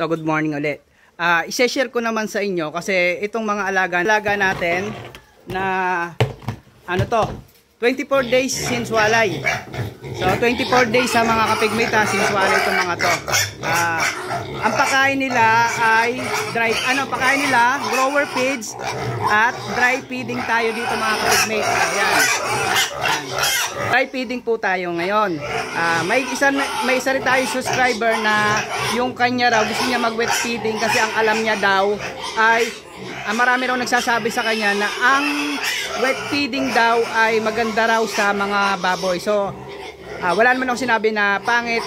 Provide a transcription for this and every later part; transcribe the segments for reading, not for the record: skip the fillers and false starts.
So good morning ulit. I-share ko naman sa inyo kasi itong mga alaga natin na ano to, 24 days since walay. So 24 days sa mga kapigmate since walay itong mga to. Ang pakain nila ay pakain nila grower feeds at dry feeding tayo dito mga kapigmate. Ayan. Dry feeding po tayo ngayon. May isa rin tayo subscriber na yung kanya raw gusto niya mag wet feeding kasi ang alam niya daw ay marami raw nagsasabi sa kanya na ang wet feeding daw ay maganda raw sa mga baboy. So wala naman ako sinabi na pangit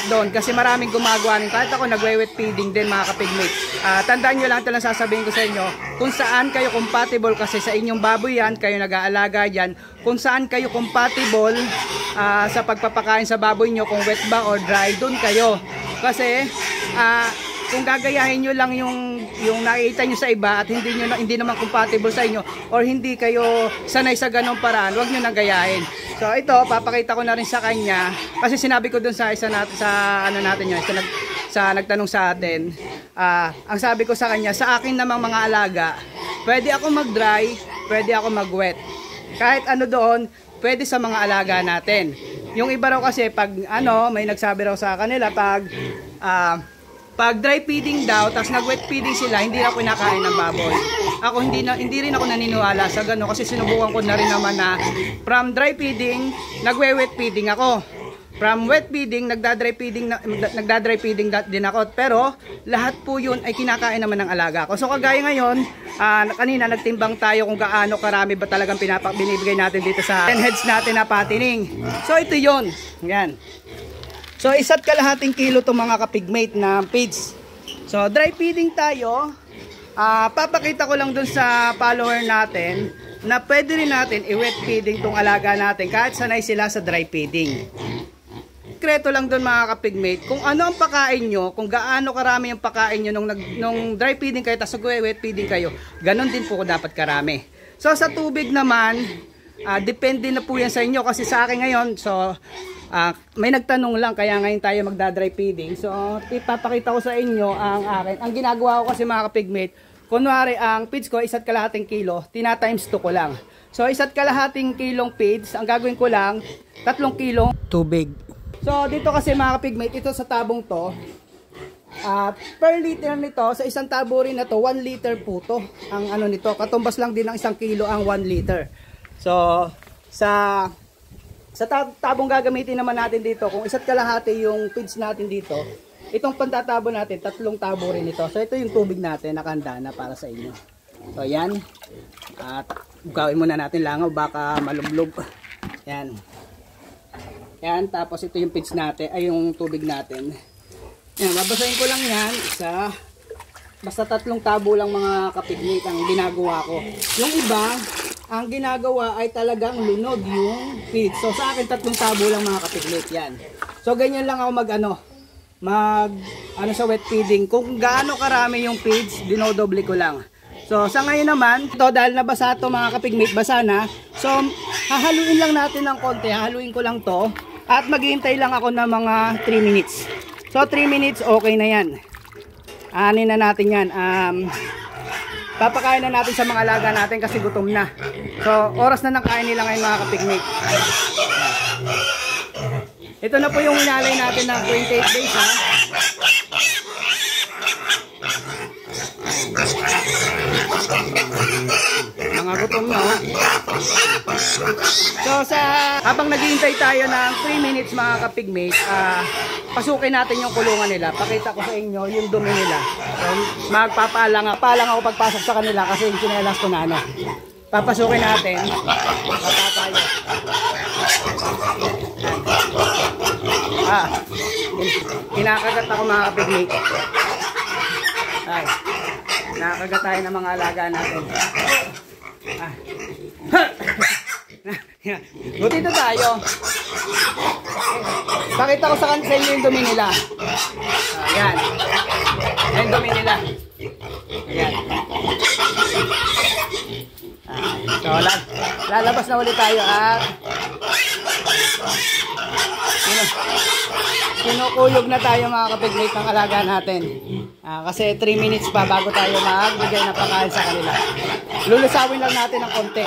doon kasi maraming gumagawa nun. Kahit ako nagwe-wet feeding din mga kapigmate. Tandaan nyo lang, ito lang sasabihin ko sa inyo kung saan kayo compatible kasi sa inyong baboy yan, kayo nag-aalaga dyan, kung saan kayo compatible sa pagpapakain sa baboy nyo, kung wet ba or dry, doon kayo. Kasi kung gagayahin nyo lang yung nakikita nyo sa iba at hindi naman compatible sa inyo or hindi kayo sanay sa ganong paraan, huwag nyo nang gayahin. So ito, papakita ko na rin sa kanya kasi sinabi ko dun sa isa natin, sa nagtanong sa atin, ang sabi ko sa kanya, sa akin namang mga alaga, pwede ako mag-dry, pwede ako mag-wet. Kahit ano doon, pwede sa mga alaga natin. Yung iba raw kasi pag may nagsabi raw sa kanila pag dry feeding daw, tapos nag-wet feeding sila, hindi na kinakain ng baboy. Ako hindi rin ako naniniwala sa gano'n kasi sinubukan ko na rin naman na from dry feeding, nagwe-wet feeding ako. From wet feeding, nagda-dry feeding din ako. Pero lahat po yun ay kinakain naman ng alaga ko. So kagaya ngayon, kanina nagtimbang tayo kung gaano karami ba talagang binibigay natin dito sa 10 heads natin na patining. So ito yun. Yan. So 1.5 kilo itong mga kapigmate na feeds. So dry feeding tayo. Papakita ko lang dun sa follower natin na pwede rin natin i-wet feeding itong alaga natin kahit sanay sila sa dry feeding. Kreto lang dun mga kapigmate, kung ano ang pakain nyo, kung gaano karami yung pakain nyo nung dry feeding kayo tapos wet feeding kayo, ganon din po dapat karami. So sa tubig naman, depende na po yan sa inyo kasi sa akin ngayon, so may nagtanong lang kaya ngayon tayo magda-dry feeding. So ipapakita ko sa inyo ang akin. Ang ginagawa ko kasi mga kapigmate, kunwari ang feeds ko 1.5 kilo, tina-times 2 ko lang. So 1.5 kilong feeds, ang gagawin ko lang 3 kilong tubig. So dito kasi mga kapigmate, ito sa tabong to, per liter nito, sa isang tabo rin na to, 1 liter po to. Ang nito, katumbas lang din ng 1 kilo ang 1 liter. So sa tabong gagamitin naman natin dito, kung 1.5 yung feeds natin dito, itong pantatabo natin, 3 tabo rin ito. So ito yung tubig natin, nakahanda na para sa inyo. So yan, at gawin muna natin langaw, baka malublog. Yan. Yan, tapos ito yung feeds natin, ay yung tubig natin. Yan, babasahin ko lang yan, basta 3 tabo lang mga kapigmate ang ginagawa ko. Yung iba, ang ginagawa ay talagang lunod yung feeds. So sa akin 3 tabo lang mga kapigmate yan. So ganyan lang ako sa wet feeding. Kung gaano karami yung feeds, dinodoble ko lang. So sa ngayon naman, ito dahil nabasa ito mga kapigmate, basa na. So hahaluin lang natin ng konti, hahaluin ko lang to. At maghihintay lang ako ng mga 3 minutes. So 3 minutes okay na yan. Anin na natin yan. Papakain na natin sa mga alaga natin kasi gutom na. So oras na ng kain nila ngayon mga kapigmate. Ito na po yung inalay natin ng 28 days ha. Mga gutom na. So habang naghihintay tayo ng 3 minutes mga kapigmate, pasukin natin yung kulungan nila. Pakita ko sa inyo yung dumi nila. So palang ako pagpasok sa kanila kasi yung sinelas ko na papasukin natin. Patatayo. Kinakagat ako mga kapigmate. Ay, nakakagat tayo ng mga alaga natin. Dito tayo. Pakita ko sa inyo yung dumi nila. Ayan. Yung dumi nila. Ayan. So lalabas na ulit tayo at Kinukuyog na tayo mga kapigmate ng alaga natin. Kasi 3 minutes pa bago tayo magbigay ng pagkain sa kanila. Lulusawin lang natin ng konti.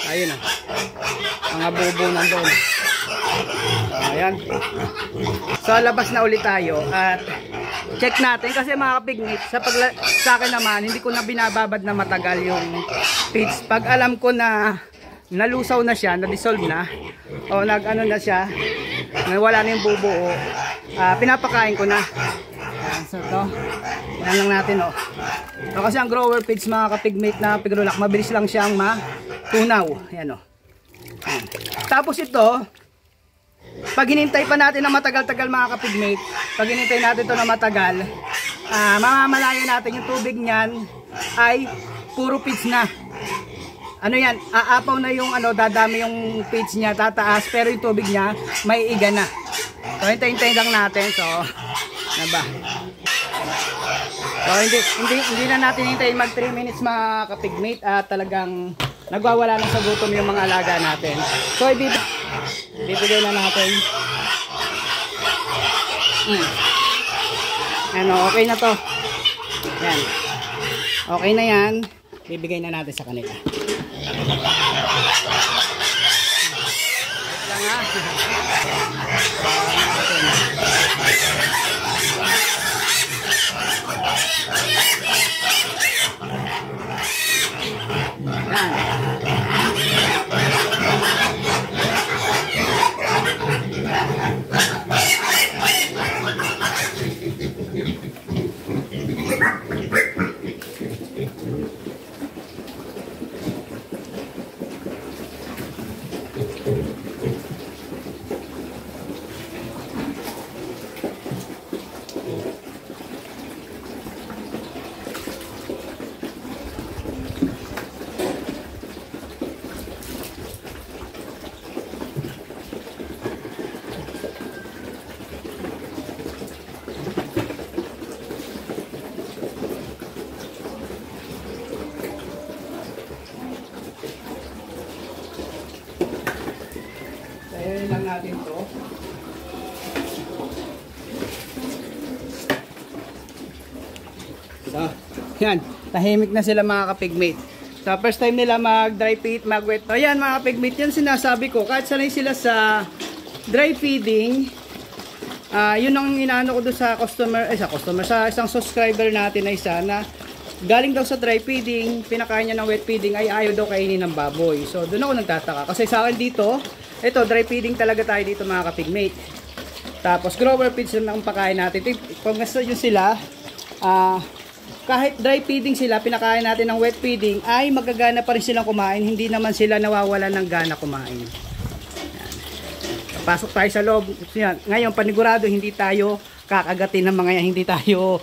Ayun na. Mga bubo nandun. Ayan. So labas na ulit tayo at check natin kasi mga kapigmate sa akin naman hindi ko na binababad na matagal yung feeds. Pag alam ko na nalusaw na siya, na-dissolve na o nag-ano na siya, wala na yung bubuo, pinapakain ko na. Ayan, so ito, yan lang natin o. So, kasi ang grower feeds mga kapigmate na pigrulak, mabilis lang siyang matunaw. Ayan o. Ayan. Tapos ito, pag hinintay pa natin na matagal-tagal mga kapigmate, pag hinintay natin ito na matagal, mamamalayan natin yung tubig niyan ay puro feeds na. Ano yan, aapaw na yung dadami yung feeds niya, tataas, pero yung tubig niya may iga na. So hintay-hintay lang natin. So ba? So hindi na natin hintayin mag 3 minutes mga kapigmate at talagang nagwawala na sa gutom yung mga alaga natin. So ibibigay na natin. Okay na to. Yan. Okay na yan. Bibigay na natin sa kanila. Ayan lang natin to. So, yan. Tahimik na sila mga kapigmate. So, first time nila mag-dry feed, mag-wet. Ayan mga kapigmate, yan sinasabi ko. Kahit sanay sila sa dry feeding, yun ang inaano ko doon sa sa isang subscriber natin na isa na galing daw sa dry feeding, pinakain niya ng wet feeding ay ayaw daw kainin ng baboy. So, doon ako nagtataka. Kasi sa akin dito, ito, dry feeding talaga tayo dito mga kapigmate. Tapos, grower feeds ang pakain natin. Pag nasa yun sila, kahit dry feeding sila, pinakain natin ng wet feeding, ay magagana pa rin silang kumain. Hindi naman sila nawawalan ng gana kumain. Yan. Pasok tayo sa loob. Yan. Ngayon, panigurado, hindi tayo kakagatin ng mga yan. Hindi tayo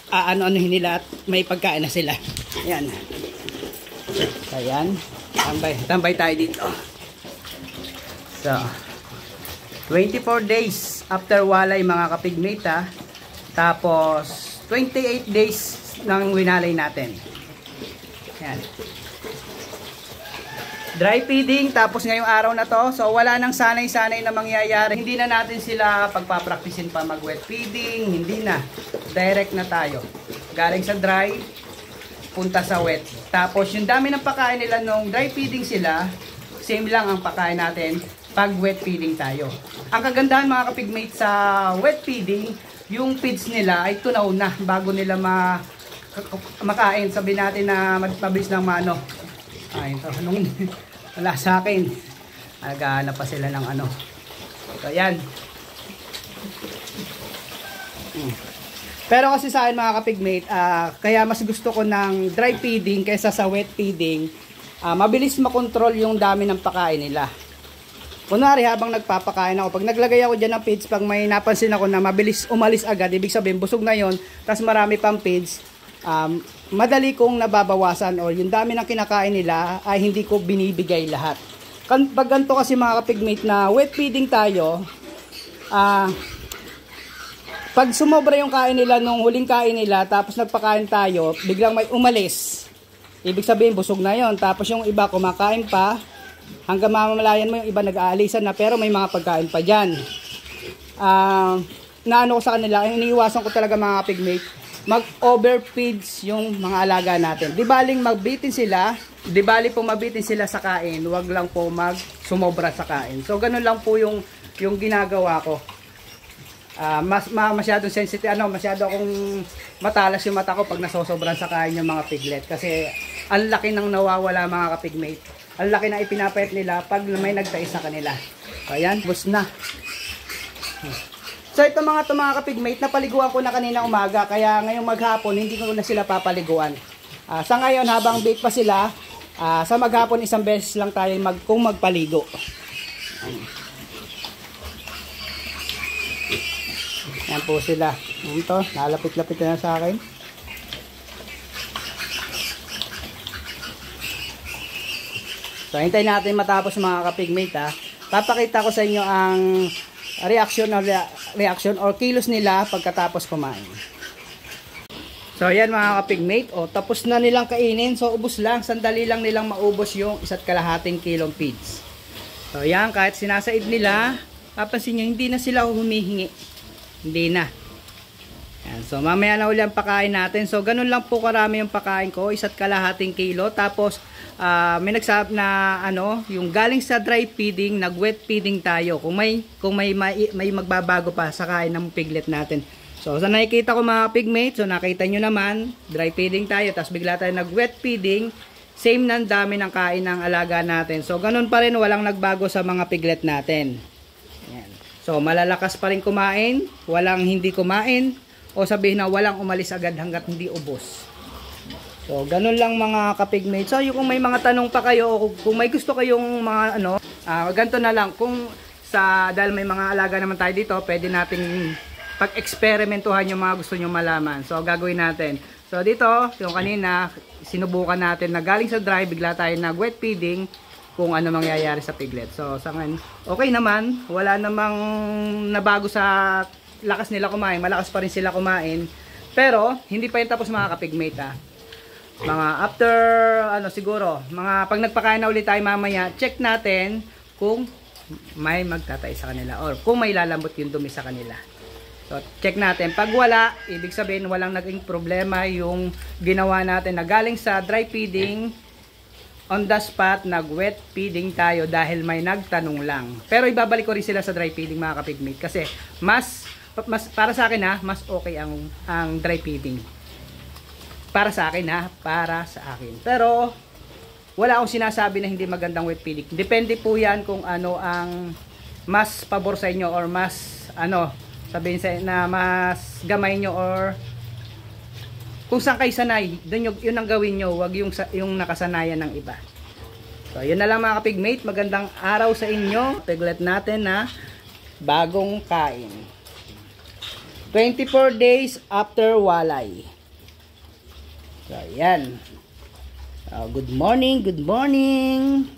ano-anohin nila at may pagkain na sila. Yan. Ayan. Tambay tayo dito. So, 24 days after walay mga kapigmate ha. Tapos 28 days nang winalay natin. Yan. Dry feeding tapos ngayong araw na to. So wala nang sanay-sanay na mangyayari. Hindi na natin sila pagpapraktisin pa mag wet feeding, hindi na. Direct na tayo. Galing sa dry punta sa wet. Tapos yung dami ng pagkain nila nung dry feeding sila, same lang ang pagkain natin pag wet feeding tayo. Ang kagandahan mga kapigmate sa wet feeding, yung feeds nila ay tunaw na bago nila makain. Sabi natin na mabilis lang maano. Ay, ito, wala sa akin. Naghahanap pa sila ng ano. So, yan. Pero kasi sa akin mga kapigmate, kaya mas gusto ko ng dry feeding kaysa sa wet feeding. Mabilis makontrol yung dami ng pagkain nila. Kunwari habang nagpapakain ako, pag naglagay ako dyan ng feeds, pag may napansin ako na mabilis umalis agad, ibig sabihin busog na yon, tas marami pang feeds, madali kong nababawasan o yung dami ng kinakain nila ay hindi ko binibigay lahat. Pag ganito kasi mga kapigmate na wet feeding tayo, pag sumobra yung kain nila nung huling kain nila, tapos nagpakain tayo, biglang may umalis, ibig sabihin busog na yon. Tapos yung iba kumakain pa, Hanggang mamamalayan mo yung iba nag-aalisan na, pero may mga pagkain pa dyan. Naano ko sa kanila, iniiwasan ko talaga mga pigmate, mag-overfeeds yung mga alaga natin. Di baling magbitin sila, di bali po mabitin sila sa kain, wag lang po sumobra sa kain. So ganun lang po yung ginagawa ko. Masyadong sensitive, masyado akong matalas yung mata ko pag nasosobran sa kain yung mga piglet. Kasi ang laki ng nawawala mga kapigmate. Ang laki na ipinapayat nila pag may nagtais sa kanila. Ayan, bus na. So ito mga kapigmate, napaliguan ko na kanina umaga. Kaya ngayong maghapon, hindi ko na sila papaliguan. Sa ngayon, habang bake pa sila, sa maghapon isang beses lang tayo kung magpaligo. Yan po sila. Ito, nalapit-lapit na sa akin. So, hintayin natin matapos mga kapigmate ha. Papakita ko sa inyo ang reaction or kilos nila pagkatapos kumain. So, ayan mga kapigmate. O, tapos na nilang kainin. So, ubos lang. Sandali lang nilang maubos yung 1.5 kilong feeds. So, ayan. Kahit sinasaid nila, papansin nyo, hindi na sila humihingi. Hindi na. Yan. So mamaya na uli ang pakain natin. So ganun lang po karami yung pakain ko, 1.5 kilo. Tapos may nagsabi na yung galing sa dry feeding, nag-wet feeding tayo. Kung may magbabago pa sa kain ng piglet natin. So sa nakikita ko mga pigmates, so nakita nyo naman, dry feeding tayo, tapos bigla tayo nag-wet feeding. Same ng dami ng kain ng alaga natin. So ganun pa rin, walang nagbago sa mga piglet natin. Yan. So malalakas pa rin kumain, walang hindi kumain, o sabihin na walang umalis agad hanggat hindi ubos. So ganun lang mga kapigmates. So kung may mga tanong pa kayo, o kung may gusto kayong mga ganito na lang, kung dahil may mga alaga naman tayo dito, pwede nating pag-eksperimentuhan yung mga gusto nyo malaman. So gagawin natin. So dito, yung kanina, sinubukan natin na galing sa dry, bigla tayo nag-wet feeding, kung ano mangyayari sa piglet. So sa ngayon, okay naman, wala namang nabago sa lakas nila kumain, malakas pa rin sila kumain. Pero hindi pa yun tapos mga kapigmate ha. Mga after siguro, mga pag nagpakain na ulit tayo mamaya, check natin kung may magtatay sa kanila or kung may lalambot yung dumi sa kanila. So check natin. Pag wala, ibig sabihin walang naging problema yung ginawa natin na galing sa dry feeding, on the spot, nag-wet feeding tayo dahil may nagtanong lang. Pero ibabalik ko rin sila sa dry feeding mga kapigmate kasi mas para sa akin mas okay ang dry feeding. Para sa akin para sa akin. Pero wala akong sinasabi na hindi magandang wet feeding. Depende po 'yan kung ano ang mas pabor sa inyo or mas sabihin na mas gamay nyo or kung saan kayo sanay, yun ang gawin nyo, wag yung nakasanayan ng iba. So, yun na lang mga kapigmate. Magandang araw sa inyo. Piglet natin na bagong kain. 24 days after walay. So, yan. Good morning, good morning.